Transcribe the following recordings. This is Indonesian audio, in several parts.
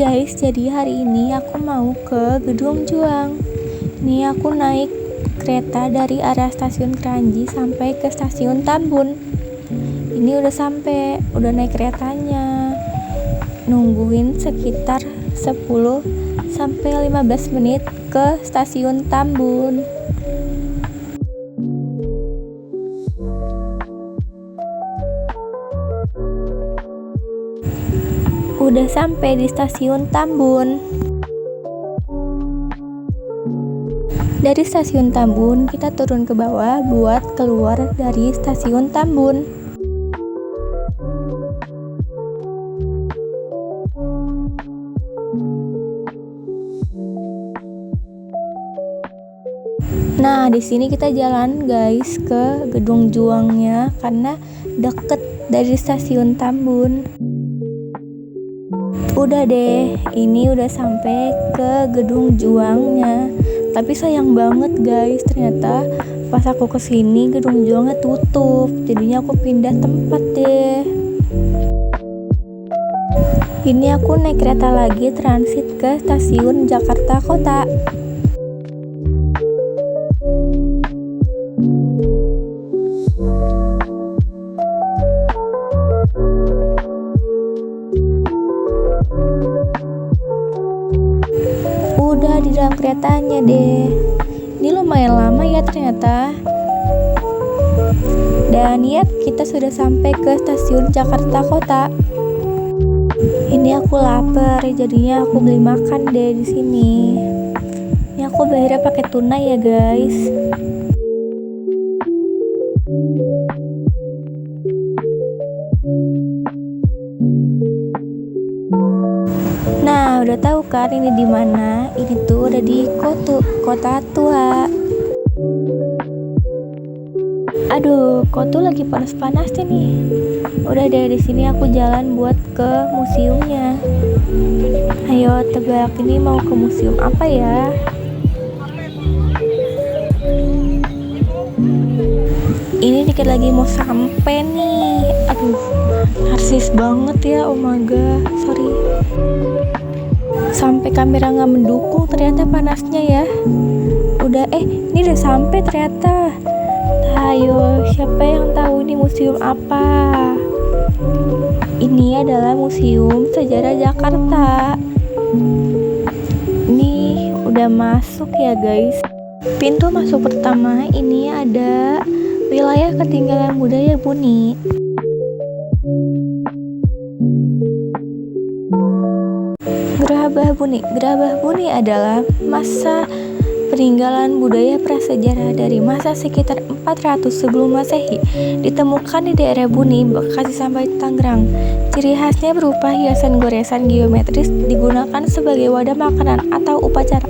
guys, jadi hari ini aku mau ke Gedung Juang. Ini aku naik kereta dari area stasiun Kranji sampai ke stasiun Tambun. Ini udah sampai, udah naik keretanya. Nungguin sekitar 10 sampai 15 menit ke stasiun Tambun. Udah sampai di stasiun Tambun. Dari stasiun Tambun kita turun ke bawah buat keluar dari stasiun Tambun. Nah, di sini kita jalan guys ke Gedung Juangnya karena deket dari stasiun Tambun. Udah deh, ini udah sampai ke Gedung Juangnya. Tapi sayang banget guys, ternyata pas aku kesini Gedung Juangnya tutup. Jadinya aku pindah tempat deh. Ini aku naik kereta lagi transit ke stasiun Jakarta Kota. Udah di dalam keretanya deh. Ini lumayan lama ya ternyata. Dan ya, kita sudah sampai ke stasiun Jakarta Kota. Ini aku lapar, jadinya aku beli makan deh di sini. Ini aku bayarnya pakai tunai ya guys. Nah, udah tahu kan ini di mana? Ini tuh udah di Kota Tua. Aduh, kok tuh lagi panas-panasnya nih. Udah deh, di sini aku jalan buat ke museumnya. Ayo tebak, ini mau ke museum apa ya? Ini dikit lagi mau sampai nih. Aduh, narsis banget ya, oh my god, sorry. Sampai kamera nggak mendukung ternyata panasnya ya. Udah, ini udah sampai ternyata. Ayo, siapa yang tahu ini museum apa? Ini adalah Museum Sejarah Jakarta. Ini udah masuk ya guys. Pintu masuk pertama ini ada wilayah ketinggalan budaya Buni. Gerabah Buni adalah masa peninggalan budaya prasejarah dari masa sekitar 400 sebelum Masehi. Ditemukan di daerah Buni, Bekasi sampai Tangerang. Ciri khasnya berupa hiasan goresan geometris digunakan sebagai wadah makanan atau upacara.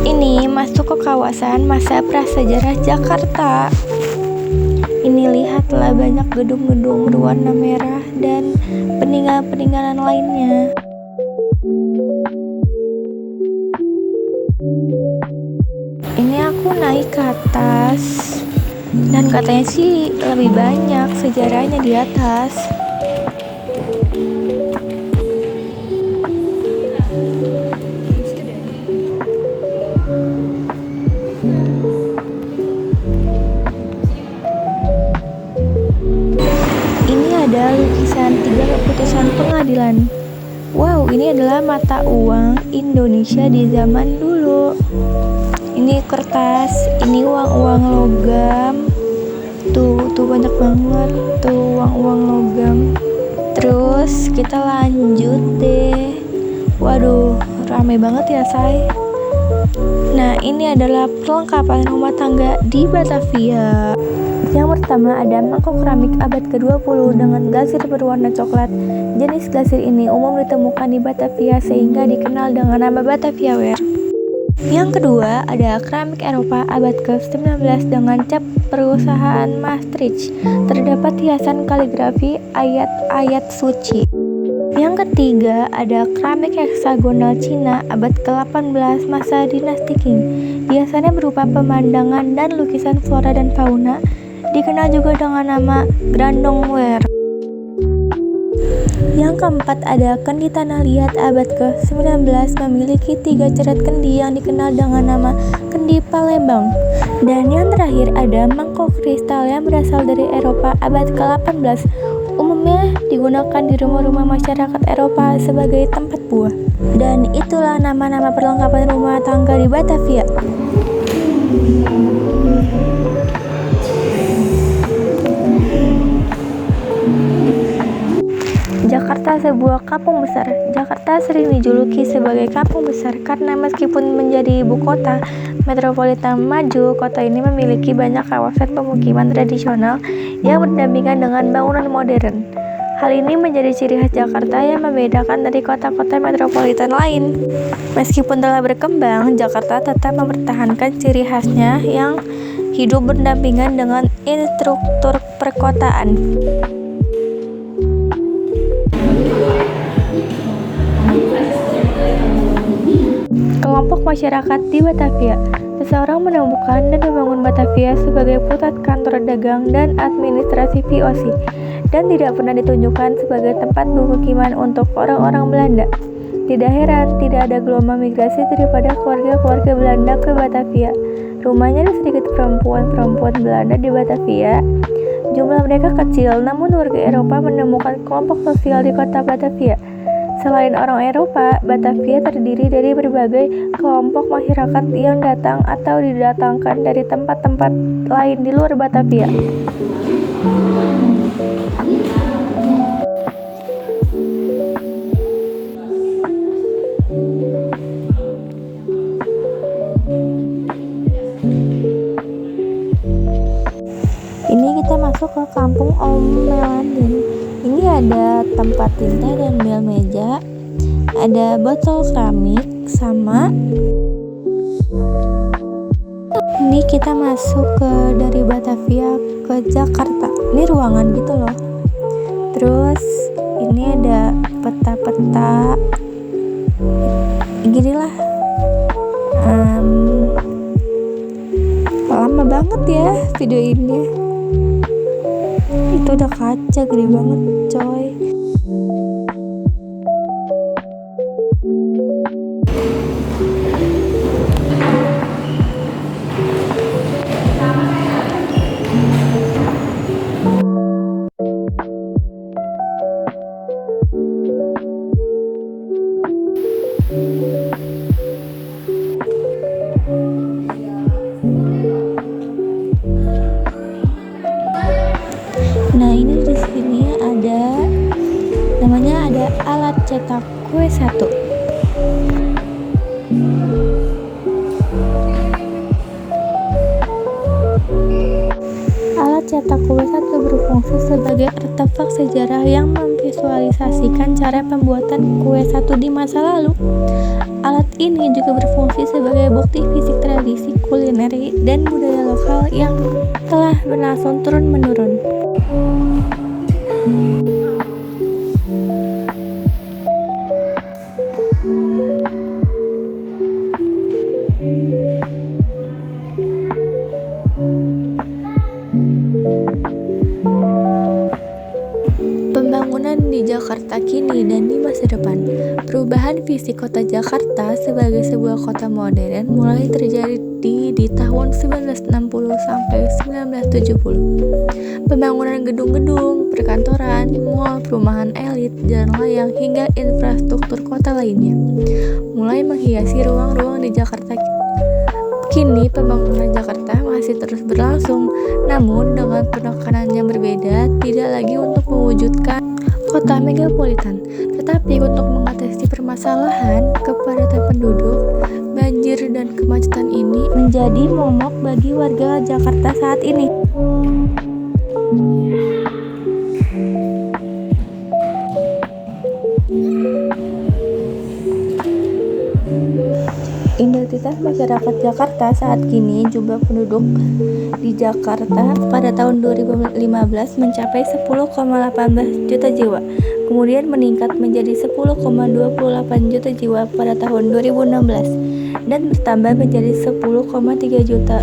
Ini masuk ke kawasan masa prasejarah Jakarta. Ini lihatlah banyak gedung-gedung berwarna merah dan peninggalan-peninggalan lainnya. Ini aku naik ke atas dan katanya sih lebih banyak sejarahnya di atas. Ada lukisan 3 keputusan pengadilan. Wow, ini adalah mata uang Indonesia di zaman dulu. Ini kertas, ini uang-uang logam. Tuh banyak banget tuh uang-uang logam. Terus kita lanjut deh. Waduh, rame banget ya say. Nah, ini adalah perlengkapan rumah tangga di Batavia. Yang pertama ada mangkok keramik abad ke-20 dengan glasir berwarna coklat. Jenis glasir ini umum ditemukan di Batavia sehingga dikenal dengan nama Batavia Ware. Yang kedua, ada keramik Eropa abad ke-19 dengan cap perusahaan Maastricht. Terdapat hiasan kaligrafi ayat-ayat suci. Yang ketiga, ada keramik heksagonal Cina abad ke-18 masa dinasti Qing. Biasanya berupa pemandangan dan lukisan flora dan fauna, dikenal juga dengan nama grandong-ware. Yang keempat, ada kendi tanah liat abad ke-19 memiliki 3 cerat kendi yang dikenal dengan nama kendi Palembang. Dan yang terakhir, ada mangkok kristal yang berasal dari Eropa abad ke-18. Umumnya digunakan di rumah-rumah masyarakat Eropa sebagai tempat buah. Dan itulah nama-nama perlengkapan rumah tangga di Batavia. Jakarta sebuah kampung besar. Jakarta sering dijuluki sebagai kampung besar karena meskipun menjadi ibu kota metropolitan maju, kota ini memiliki banyak kawasan pemukiman tradisional yang berdampingan dengan bangunan modern. Hal ini menjadi ciri khas Jakarta yang membedakan dari kota-kota metropolitan lain. Meskipun telah berkembang, Jakarta tetap mempertahankan ciri khasnya yang hidup berdampingan dengan infrastruktur perkotaan. Kelompok masyarakat di Batavia. Seseorang menemukan dan membangun Batavia sebagai pusat kantor dagang dan administrasi VOC, dan tidak pernah ditunjukkan sebagai tempat pemukiman untuk orang-orang Belanda. Tidak heran, tidak ada gelombang migrasi daripada keluarga-keluarga Belanda ke Batavia. Rumahnya ada sedikit perempuan-perempuan Belanda di Batavia. Jumlah mereka kecil, namun warga Eropa menemukan kelompok sosial di kota Batavia. Selain orang Eropa, Batavia terdiri dari berbagai kelompok masyarakat yang datang atau didatangkan dari tempat-tempat lain di luar Batavia. Ini kita masuk ke kampung Om Melandin. Ini ada tempat tinta dan mil meja, ada botol keramik, sama ini kita masuk dari Batavia ke Jakarta. Ini ruangan gitu loh. Terus ini ada peta-peta ginilah. Lama banget ya video ini. Itu udah kaca gede banget coy. Nah, ini di sini ada alat cetak kue 1. Alat cetak kue 1 berfungsi sebagai artefak sejarah yang memvisualisasikan cara pembuatan kue 1 di masa lalu. Alat ini juga berfungsi sebagai bukti fisik tradisi kulineri dan budaya lokal yang telah berlangsung turun-menurun. Pembangunan di Jakarta kini dan di masa depan. Perubahan visi kota Jakarta sebagai sebuah kota modern mulai terjadi di tahun 1960 sampai 1970. Pembangunan gedung-gedung, perkantoran, mal, perumahan elit, jalan layang, hingga infrastruktur kota lainnya mulai menghiasi ruang-ruang di Jakarta. Kini pembangunan Jakarta masih terus berlangsung, namun dengan penekanan yang berbeda, tidak lagi untuk mewujudkan kota megapolitan, tetapi untuk mengatasi permasalahan kepadatan penduduk, banjir, dan kemacetan ini menjadi momok bagi warga Jakarta saat ini. Indonesia Identitas masyarakat Jakarta saat kini, jumlah penduduk di Jakarta pada tahun 2015 mencapai 10,18 juta jiwa, kemudian meningkat menjadi 10,28 juta jiwa pada tahun 2016 dan bertambah menjadi 10,3 juta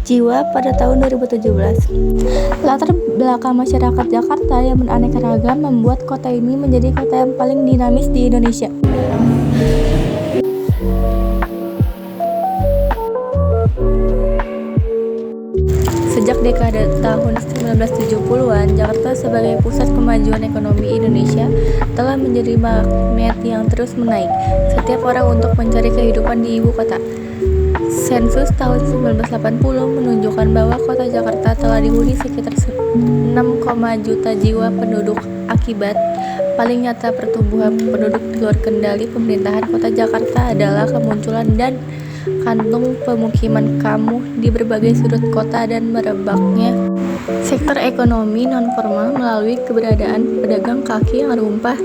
jiwa pada tahun 2017. Latar belakang masyarakat Jakarta yang beraneka ragam membuat kota ini menjadi kota yang paling dinamis di Indonesia. Sejak dekade tahun 1970-an, Jakarta sebagai pusat kemajuan ekonomi Indonesia telah menjadi magnet yang terus menaik setiap orang untuk mencari kehidupan di ibu kota. Sensus tahun 1980 menunjukkan bahwa kota Jakarta telah dihuni sekitar 6, juta jiwa penduduk. Akibat paling nyata pertumbuhan penduduk di luar kendali pemerintahan kota Jakarta adalah kemunculan dan kantung pemukiman kumuh di berbagai sudut kota dan merebaknya sektor ekonomi non-formal melalui keberadaan pedagang kaki yang rumpah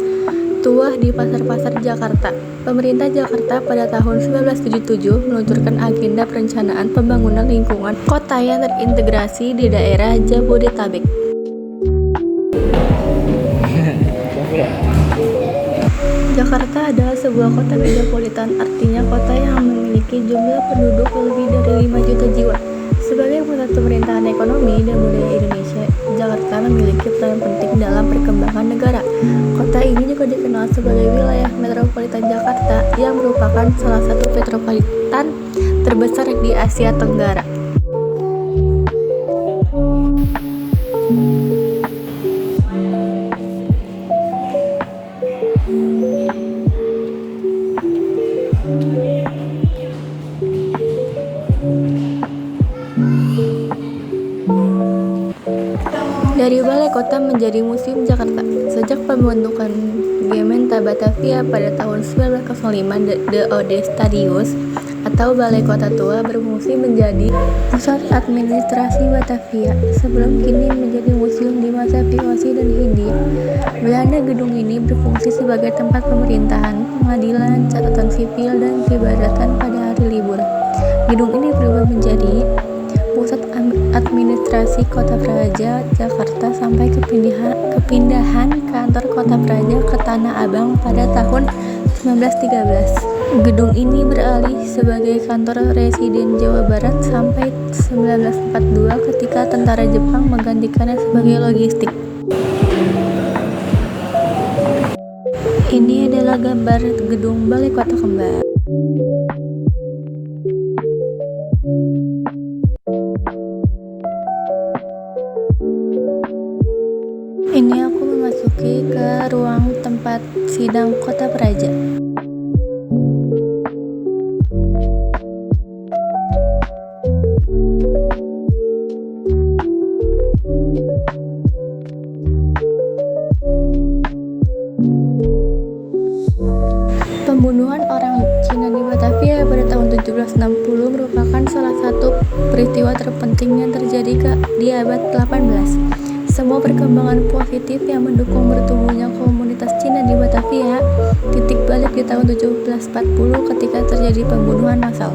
tuah di pasar-pasar Jakarta. Pemerintah Jakarta pada tahun 1977 meluncurkan agenda perencanaan pembangunan lingkungan kota yang terintegrasi di daerah Jabodetabek. Jakarta adalah sebuah kota metropolitan, artinya kota yang memiliki jumlah penduduk lebih dari 5 juta jiwa. Sebagai pusat pemerintahan ekonomi dan budaya Indonesia, Jakarta memiliki peran penting dalam perkembangan negara. Kota ini juga dikenal sebagai wilayah metropolitan Jakarta yang merupakan salah satu metropolitan terbesar di Asia Tenggara. Dari Balai Kota menjadi Museum Jakarta. Sejak pembentukan Gemeenta Batavia pada tahun 1905, The Ode Stadius atau Balai Kota Tua berfungsi menjadi pusat administrasi Batavia sebelum kini menjadi museum di masa VOC dan Hindia Belanda. Gedung ini berfungsi sebagai tempat pemerintahan, pengadilan, catatan sipil, dan peribadatan pada hari libur. Gedung ini berubah menjadi pusat administrasi Kota Praja Jakarta sampai kepindahan kantor Kota Praja ke Tanah Abang pada tahun 1913. Gedung ini beralih sebagai kantor residen Jawa Barat sampai 1942 ketika tentara Jepang menggantikannya sebagai logistik. Ini adalah gambar gedung Balai Kota kembar. Ini aku memasuki ke ruang tempat sidang Kota Praja. Pembunuhan orang Cina di Batavia pada tahun 1760 merupakan salah satu peristiwa terpenting yang terjadi di abad 18. Semua perkembangan positif yang mendukung bertumbuhnya komunitas Cina di Batavia titik balik di tahun 1740 ketika terjadi pembunuhan massal.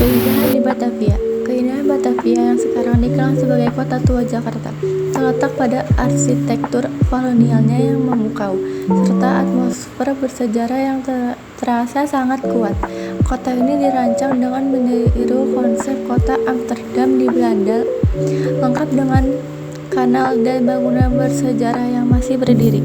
Keindahan di Batavia. Keindahan Batavia yang sekarang dikenal sebagai Kota Tua Jakarta terletak pada arsitektur kolonialnya yang memukau serta atmosfer bersejarah yang terasa sangat kuat. Kota ini dirancang dengan meniru konsep kota Amsterdam di Belanda, lengkap dengan kanal dan bangunan bersejarah yang masih berdiri.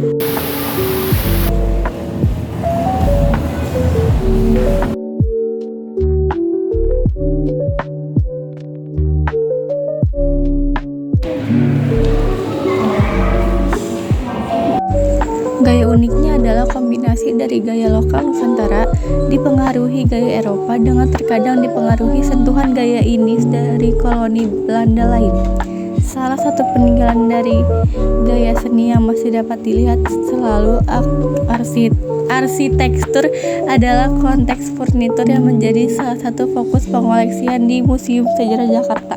Gaya uniknya adalah kombinasi dari gaya lokal Nusantara dipengaruhi gaya Eropa dengan terkadang dipengaruhi sentuhan gaya ini dari koloni Belanda lain. Salah satu peninggalan dari gaya seni yang masih dapat dilihat selalu arsitektur adalah konteks furnitur yang menjadi salah satu fokus pengoleksian di Museum Sejarah Jakarta.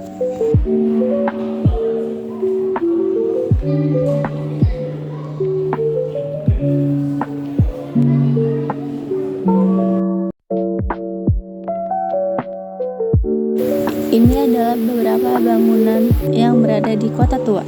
menjadi kota tua.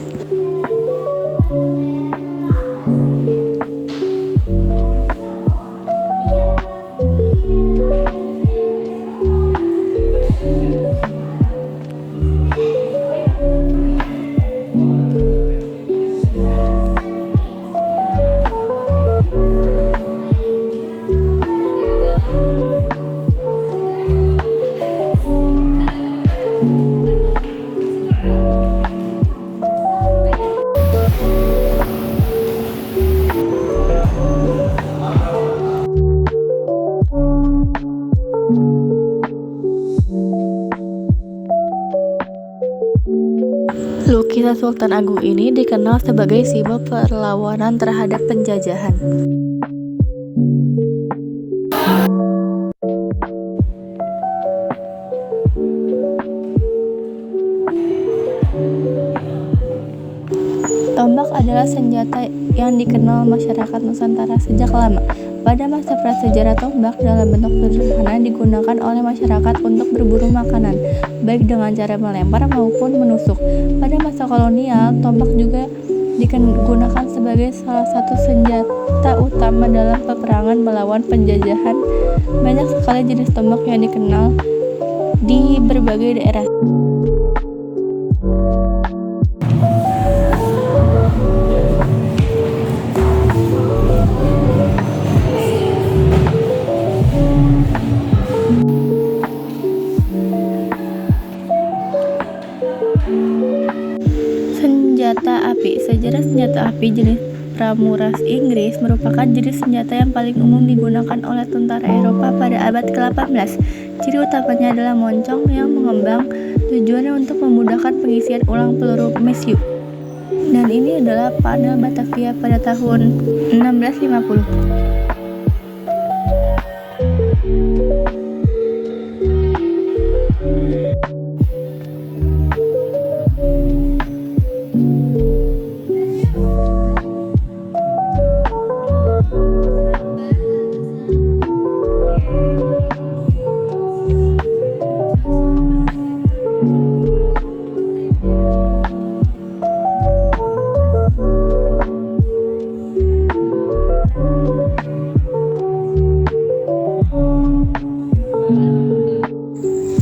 Lukisan Sultan Agung ini dikenal sebagai simbol perlawanan terhadap penjajahan. Tombak adalah senjata yang dikenal masyarakat Nusantara sejak lama. Pada masa prasejarah, tombak dalam bentuk sederhana digunakan oleh masyarakat untuk berburu makanan, baik dengan cara melempar maupun menusuk. Pada masa kolonial, tombak juga digunakan sebagai salah satu senjata utama dalam peperangan melawan penjajahan. Banyak sekali jenis tombak yang dikenal di berbagai daerah. Senjata api. Sejarah senjata api jenis Pramuras Inggris merupakan jenis senjata yang paling umum digunakan oleh tentara Eropa pada abad ke-18. Ciri utamanya adalah moncong yang mengembang, tujuannya untuk memudahkan pengisian ulang peluru mesiu. Dan ini adalah panel Batavia pada tahun 1650.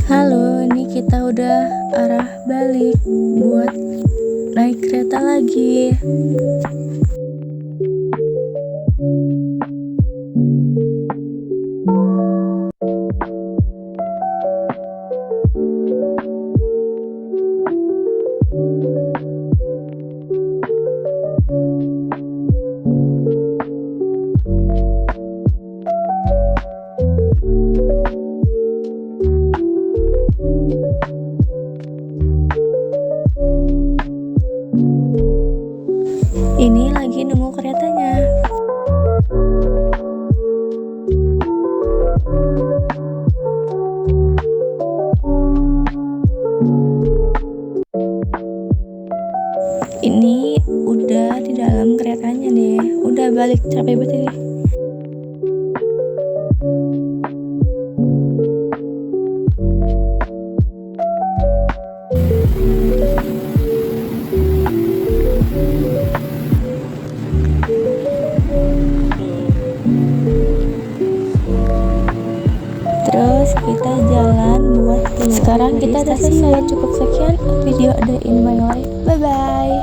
Halo, ini kita udah arah balik buat naik kereta lagi. Ini lagi nunggu keretanya. Ini udah di dalam keretanya deh. Udah balik, capek banget ini. Terus kita jalan buat keluar. Sekarang kita udah selesai. Cukup sekian video A Day in My Life. Bye bye.